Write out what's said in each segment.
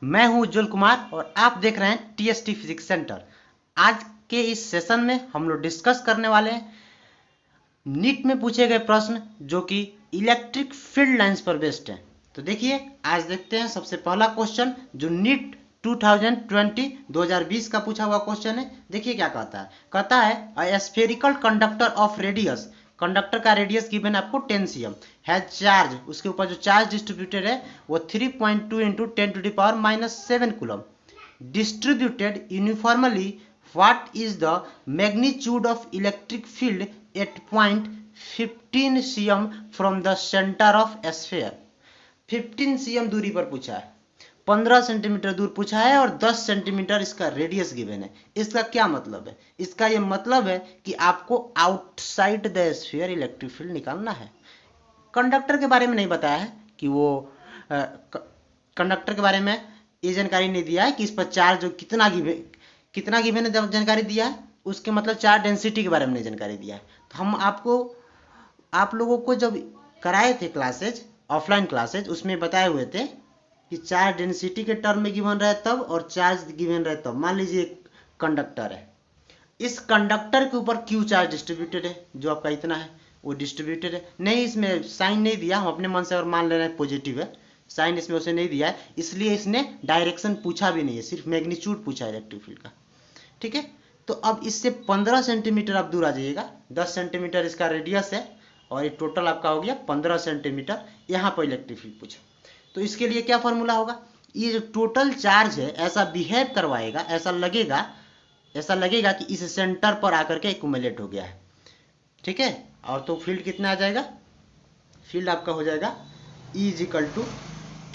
मैं हूं उज्जवल कुमार और आप देख रहे हैं टीएसटी फिजिक्स सेंटर। आज के इस सेशन में हम लोग डिस्कस करने वाले हैं नीट में पूछे गए प्रश्न जो कि इलेक्ट्रिक फील्ड लाइंस पर बेस्ड हैं। तो देखिए आज देखते हैं सबसे पहला क्वेश्चन जो नीट 2020 का पूछा हुआ क्वेश्चन है। देखिए क्या कहता है a spherical conductor of radius, conductor का रेडियस गिवन है आपको 10 cm, हैज चार्ज, उसके ऊपर जो चार्ज डिस्ट्रीब्यूटेड है वो 3.2 × 10⁻⁷ coulomb distributed uniformly. What is the magnitude of electric field at point 15 cm from the centre of sphere. 15 cm दूरी पर पूछा है, 15 सेंटीमीटर दूर पूछा है और 10 सेंटीमीटर इसका रेडियस गिवन है। इसका क्या मतलब है? इसका ये मतलब है कि आपको outside the sphere electric field निकालना है। कंडक्टर के बारे में नहीं बताया है कि वो कंडक्टर के बारे में ये जानकारी नहीं दिया है कि इस पर चार्ज कितना गिवन है, जानकारी दिया है। उसके मतलब चार्ज डेंसिटी के बारे में नहीं जानकारी दिया है। तो हम आप लोगों को जब कराए थे क्लासेज, ऑफलाइन क्लासेज, उसमें बताए हुए थे कि चार्ज डेंसिटी के टर्म में गिवन रहे तब और चार्ज गिवन रहे तब। मान लीजिए एक कंडक्टर है, इस कंडक्टर के ऊपर क्यू चार्ज डिस्ट्रीब्यूटेड है, जो आपका इतना है वो डिस्ट्रीब्यूटेड है। नहीं, इसमें साइन नहीं दिया, हम अपने मन से और मान ले रहे हैं पॉजिटिव है, साइन इसमें उसे नहीं दिया है, इसलिए इसने डायरेक्शन पूछा भी नहीं है, सिर्फ मैग्नीट्यूड पूछा है इलेक्ट्रिक फील्ड का। ठीक है, तो अब इससे 15 सेंटीमीटर आप दूर आ जाइएगा। 10 सेंटीमीटर इसका रेडियस है और ये टोटल आपका हो गया 15 सेंटीमीटर। यहाँ पर इलेक्ट्रिक फील्ड पूछा, तो इसके लिए क्या फॉर्मूला होगा? ये जो टोटल चार्ज है ऐसा बिहेव करवाएगा, ऐसा लगेगा कि इस सेंटर पर आकर के एक्यूमुलेट हो गया है। ठीक है, और तो फील्ड कितना आ जाएगा? फील्ड आपका हो जाएगा E =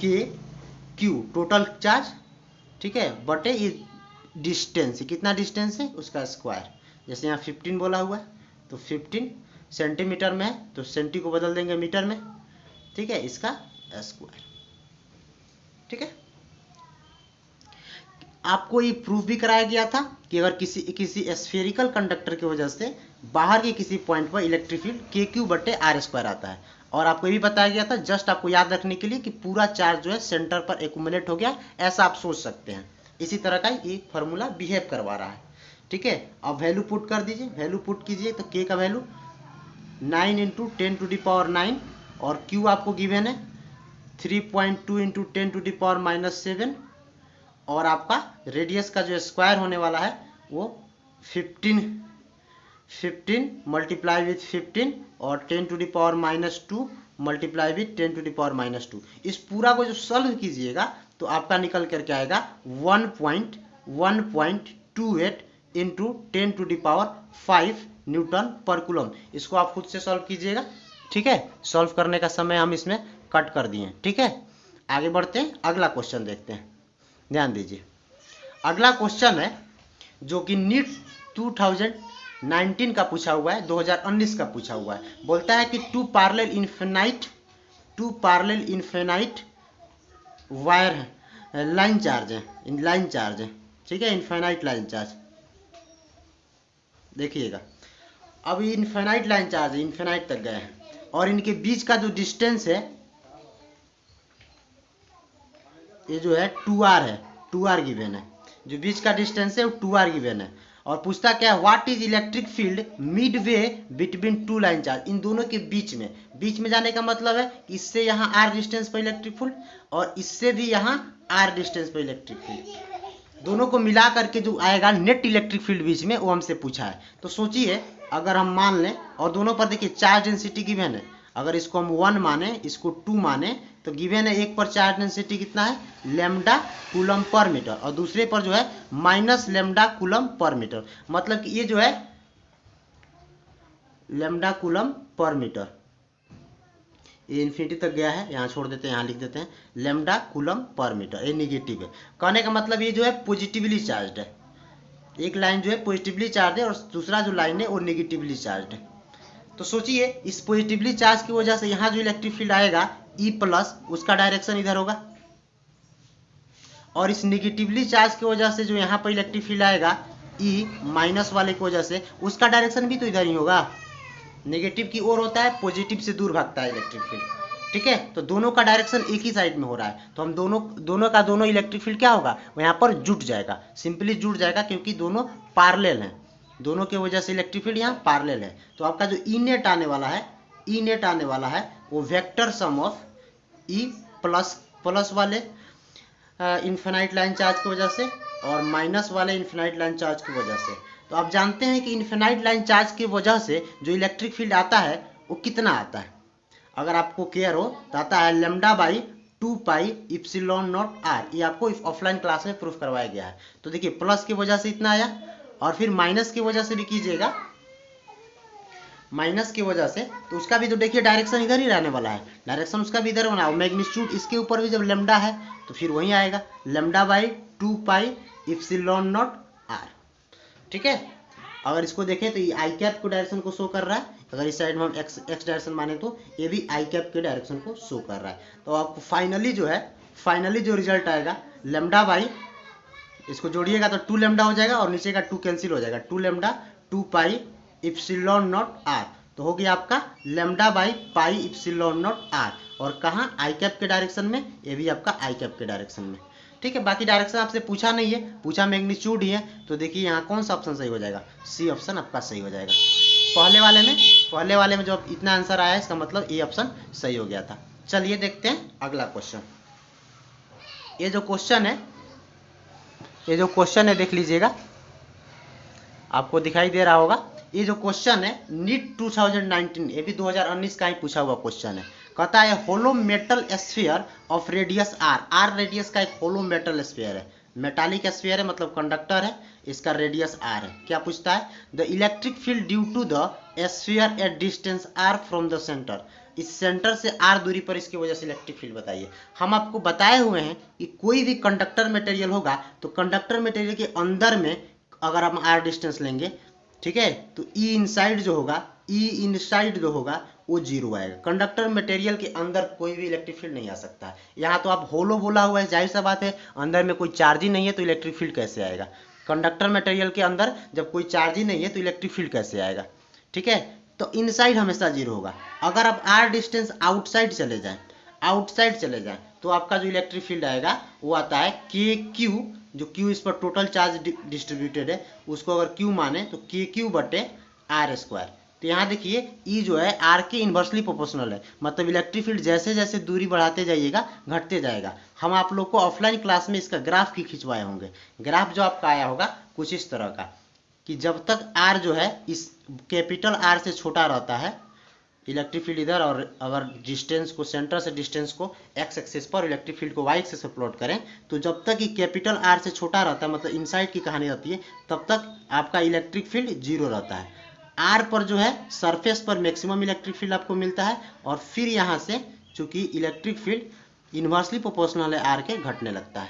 KQ, टोटल चार्ज, ठीक है, बटे ये डिस्टेंस, कितना डिस्टेंस है उसका स्क्वायर। जैसे यहाँ 15 बोला हुआ है तो 15 सेंटीमीटर में है तो सेंटी को बदल देंगे मीटर में, ठीक है, इसका स्क्वायर। ठीक है, आपको ये प्रूफ भी कराया गया था कि अगर किसी स्फेरिकल कंडक्टर की वजह से बाहर के किसी पॉइंट पर इलेक्ट्रिक फील्ड KQ/R² आता है। और आपको ये भी बताया गया था, जस्ट आपको याद रखने के लिए, कि पूरा चार्ज जो है सेंटर पर एक्यूमुलेट हो गया, ऐसा आप सोच सकते हैं। इसी तरह का ये फॉर्मूला बिहेव करवा रहा है। ठीक है, अब वैल्यू पुट कर दीजिए, वैल्यू पुट कीजिए तो K का वैल्यू 9 × 10⁻⁹ और Q आपको गिवन है 3.2 × 10⁻⁷, और आपका रेडियस का जो स्क्वायर होने वाला है वो 15 मल्टीप्लाई विथ 15 और 10⁻⁻² मल्टीप्लाई विथ 10⁻⁻²। इस पूरा को जो सॉल्व कीजिएगा तो आपका निकल करके आएगा 1.128 × 10⁵ न्यूटन पर कूलम। इसको आप खुद से सॉल्व कीजिएगा। ठीक है, सॉल्व करने का समय हम इसमें कट कर दिए। ठीक है, आगे बढ़ते हैं, अगला क्वेश्चन देखते हैं। ध्यान दीजिए, अगला क्वेश्चन है जो कि नीट 2019 का पूछा हुआ है, 2019 का पूछा हुआ है। बोलता है कि two parallel infinite wire line charge है, ठीक है, इनफिनाइट लाइन चार्ज। देखिएगा, अब ये इनफिनाइट लाइन चार्ज है, इनफिनाइट तक गए हैं, और इनके बीच का जो डिस्टेंस है ये जो है 2r है, 2r गिवन है, जो बीच का डिस्टेंस है वो 2r गिवन है। और पूछता क्या है, what is electric field mid way between two line charge. इन दोनों के बीच में जाने का मतलब है कि इससे यहाँ r डिस्टेंस पर इलेक्ट्रिक फील्ड और इससे भी यहाँ r डिस्टेंस पर इलेक्ट्रिक फील्ड, दोनों को मिला करके जो आएगा नेट इलेक्ट्रिक फील्ड बीच में, वो हमसे पूछा है। तो सोचिए, अगर हम मान लें और दोनों पर देखिए चार्ज डेंसिटी गिवन है, अगर इसको हम 1 माने, इसको 2 माने, तो गिवन है एक पर चार्ज डेंसिटी कितना है, लैम्डा कूलम पर मीटर, और दूसरे पर जो है -λ कूलम पर मीटर। मतलब कि ये जो है लैम्डा कूलम पर मीटर, ये इन्फिनिटी तक गया है, यहाँ छोड़ देते हैं, यहाँ लिख देते हैं लैम्डा कूलम पर मीटर। ये निगेटिव है, कहने का मतलब ये जो है पॉजिटिवली चार्ज है। एक लाइन जो है पॉजिटिवली चार्ज है और दूसरा जो लाइन है वो निगेटिवली चार्ज है। तो सोचिए, इस पॉजिटिवली चार्ज की वजह से यहाँ जो इलेक्ट्रिक फील्ड आएगा E+, उसका डायरेक्शन इधर होगा, और इस निगेटिवली चार्ज की वजह से जो यहाँ पर इलेक्ट्रिक फील्ड आएगा E- वाले की वजह से, उसका डायरेक्शन भी तो इधर ही होगा। नेगेटिव की ओर होता है, पॉजिटिव से दूर भागता है इलेक्ट्रिक फील्ड। ठीक है, तो दोनों का डायरेक्शन एक ही साइड में हो रहा है, तो हम दोनों का दोनों इलेक्ट्रिक फील्ड क्या होगा, यहाँ पर जुट जाएगा, सिंपली जुट जाएगा, क्योंकि दोनों पैरेलल हैं, दोनों की वजह से इलेक्ट्रिक फील्ड यहाँ पैरेलल है। तो आपका जो ई नेट आने वाला है वो vector sum of E plus वाले इन्फिनाइट लाइन चार्ज की वजह से और माइनस वाले इन्फिनाइट लाइन चार्ज की वजह से। तो आप जानते हैं कि इन्फिनाइट लाइन चार्ज की वजह से जो इलेक्ट्रिक फील्ड आता है वो कितना आता है, अगर आपको केयर हो तो आता है λ/2πε0r। ये आपको ऑफलाइन क्लास में प्रूफ करवाया गया है। तो देखिए प्लस की वजह से इतना आया, और फिर माइनस की वजह से भी कीजिएगा, माइनस की वजह से, तो उसका भी तो देखिए डायरेक्शन इधर ही रहने वाला है, डायरेक्शन उसका भी इधर होना है। मैग्नीट्यूड इसके ऊपर भी जब लैम्डा है तो फिर वही आएगा λ/2πε0r। ठीक है, अगर इसको देखें तो ये आई कैप को डायरेक्शन को शो कर रहा है, अगर इस साइड में हम एक्स डायरेक्शन माने तो ये भी आई कैप के डायरेक्शन को शो कर रहा है। तो आपको फाइनली जो रिजल्ट आएगा λ/, इसको जोड़िएगा तो 2λ हो जाएगा और नीचे का 2 कैंसिल हो जाएगा, 2λ/2πε0r। तो हो गया आपका λ/πε0r, और कहाँ, आई कैप के डायरेक्शन में, ये भी आपका आई कैप के डायरेक्शन में। ठीक है, बाकी डायरेक्शन आपसे पूछा नहीं है, पूछा मैग्नीट्यूड ही है। तो देखिए यहाँ कौन सा ऑप्शन सही हो जाएगा, सी ऑप्शन आपका सही हो जाएगा। पहले वाले में जो इतना आंसर आया इसका मतलब ए ऑप्शन सही हो गया था। चलिए देखते हैं अगला क्वेश्चन। ये जो क्वेश्चन है देख लीजिएगा, आपको दिखाई दे रहा होगा। ये जो क्वेश्चन है नीट 2019, ये भी 2019 का ही पूछा हुआ क्वेश्चन है। कहता है hollow metal sphere of radius R radius का एक होलो मेटल स्फीयर है, मेटालिक स्फीयर है, मतलब कंडक्टर है, इसका रेडियस आर है। क्या पूछता है, the electric field due to the sphere at distance R from the centre, इस सेंटर से आर दूरी पर इसकी वजह से इलेक्ट्रिक फील्ड बताइए। हम आपको बताए हुए हैं कि कोई भी कंडक्टर मटेरियल होगा तो कंडक्टर मटेरियल के अंदर में अगर हम आर डिस्टेंस लेंगे, ठीक है, तो ई इनसाइड जो होगा वो जीरो आएगा। कंडक्टर मटेरियल के अंदर कोई भी इलेक्ट्रिक फील्ड नहीं आ सकता है। यहाँ तो आप होलो बोला हुआ है, जाहिर सा बात है, अंदर में कोई चार्ज ही नहीं है तो इलेक्ट्रिक फील्ड कैसे आएगा। कंडक्टर मटेरियल के अंदर जब कोई चार्ज ही नहीं है तो इलेक्ट्रिक फील्ड कैसे आएगा। ठीक है, तो इनसाइड हमेशा जीरो होगा। अगर आप आर डिस्टेंस आउटसाइड चले जाएं तो आपका जो इलेक्ट्रिक फील्ड आएगा वो आता है के क्यू, जो क्यू इस पर टोटल चार्ज डिस्ट्रीब्यूटेड है, उसको अगर क्यू माने तो के क्यू बटे आर स्क्वायर। तो यहाँ देखिए ई जो है आर के इन्वर्सली प्रोपोर्शनल है, मतलब इलेक्ट्रिक फील्ड जैसे जैसे दूरी बढ़ाते जाइएगा घटते जाएगा। हम आप लोग को ऑफलाइन क्लास में इसका ग्राफ भी खिंचवाए होंगे। ग्राफ जो आपका आया होगा कुछ इस तरह का, कि जब तक आर जो है इस कैपिटल आर से छोटा रहता है इलेक्ट्रिक फील्ड इधर, और अगर डिस्टेंस को, सेंटर से डिस्टेंस को एक्स एक्सिस पर, इलेक्ट्रिक फील्ड को वाई एक्सिस पर प्लॉट करें, तो जब तक ये कैपिटल आर से छोटा रहता है, मतलब इनसाइड की कहानी रहती है, तब तक आपका इलेक्ट्रिक फील्ड जीरो रहता है। आर पर जो है सरफेस पर मैक्सिमम इलेक्ट्रिक फील्ड आपको मिलता है, और फिर यहाँ से चूंकि इलेक्ट्रिक फील्ड इन्वर्सली प्रोपोर्शनल है आर के, घटने लगता है।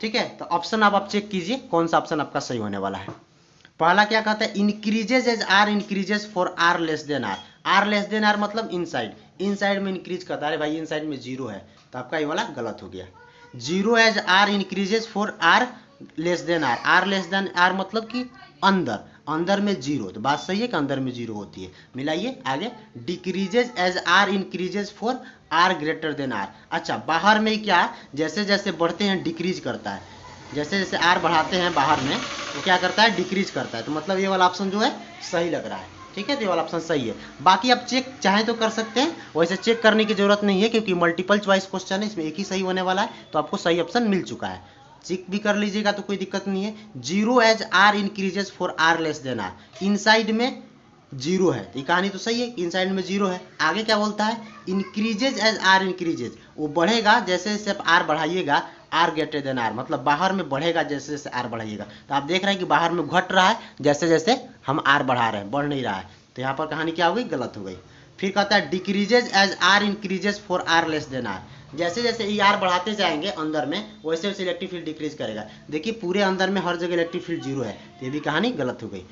ठीक है, तो ऑप्शन आप चेक कीजिए कौन सा ऑप्शन आपका सही होने वाला है। पहला क्या कहता है, increases as R increases for R less than R. R less than R मतलब इनसाइड में इंक्रीज करता है, भाई इनसाइड में जीरो है, तो आपका ये वाला गलत हो गया। Zero as R increases for R less than R, R less than R मतलब कि अंदर में जीरो, तो बात सही है कि अंदर में जीरो होती है। मिलाइए आगे, decreases as R increases for R greater than R. अच्छा, बाहर में क्या, जैसे जैसे बढ़ते हैं डिक्रीज करता है, जैसे जैसे आर बढ़ाते हैं बाहर में तो क्या करता है, डिक्रीज करता है। तो मतलब ये वाला ऑप्शन जो है सही लग रहा है। ठीक है, तो ये वाला ऑप्शन सही है। बाकी आप चेक चाहें तो कर सकते हैं, वैसे चेक करने की जरूरत नहीं है क्योंकि मल्टीपल चॉइस क्वेश्चन है, इसमें एक ही सही होने वाला है, तो आपको सही ऑप्शन मिल चुका है। चेक भी कर लीजिएगा तो कोई दिक्कत नहीं है। Zero as R increases for R less than R, inside में जीरो है, तो ये कहानी तो सही है, इनसाइड में जीरो है। आगे क्या बोलता है, इंक्रीजेज एज आर इंक्रीजेज, वो बढ़ेगा जैसे जैसे आप आर बढ़ाइएगा, आर ग्रेटर देन आर मतलब बाहर में बढ़ेगा जैसे जैसे आर बढ़ाइएगा। तो आप देख रहे हैं कि बाहर में घट रहा है जैसे जैसे हम आर बढ़ा रहे हैं, बढ़ नहीं रहा है, तो यहाँ पर कहानी क्या हो गई, गलत हो गई। फिर कहता है decreases as R increases for R less than R, जैसे जैसे ई आर बढ़ाते जाएंगे अंदर में वैसे वैसे इलेक्ट्रिक फील्ड डिक्रीज करेगा। देखिए पूरे अंदर में हर जगह इलेक्ट्रिक फील्ड जीरो है, तो ये भी कहानी गलत हो गई।